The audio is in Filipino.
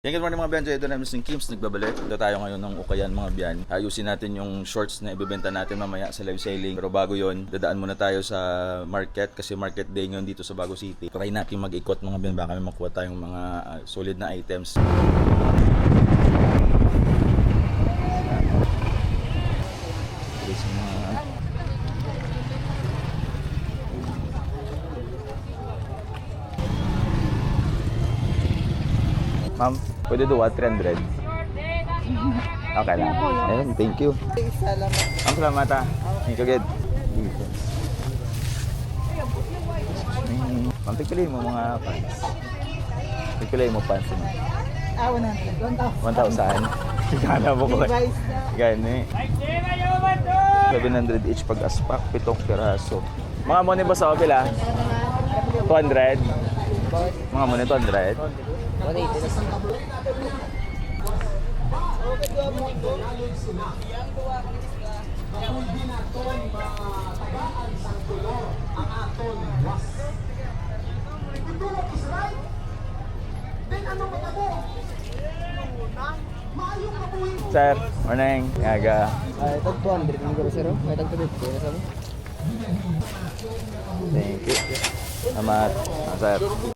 Good morning mga biyan, ito na Mr. Kims, nagbabalik. Ito tayo ngayon ng Ukayan mga biyan. Ayusin natin yung shorts na ibebenta natin mamaya sa live selling. Pero bago yon, dadaan muna tayo sa market kasi market day ngayon dito sa Bago City. Try natin mag-ikot mga biyan, baka may makuha tayong mga solid na items. Ma'am, pwede do 300? Okay lang. Ayun, thank you. Salamat. Ang salamat ha. Thank you, good. Ma'am, pipiliin mo mga pants. Pipiliin mo pants mo. 100. 1,000. Kala mo ko. Device na. Gani. 700 each pag aspak, 7 piraso. Mga money ba sa opil ha? 200? Mga money 200? 180. Sir, morning. Yaga. Ay, tag 200 ang garo sir. Ay, tag 250 na sa mo. Thank you. Salamat. Sir.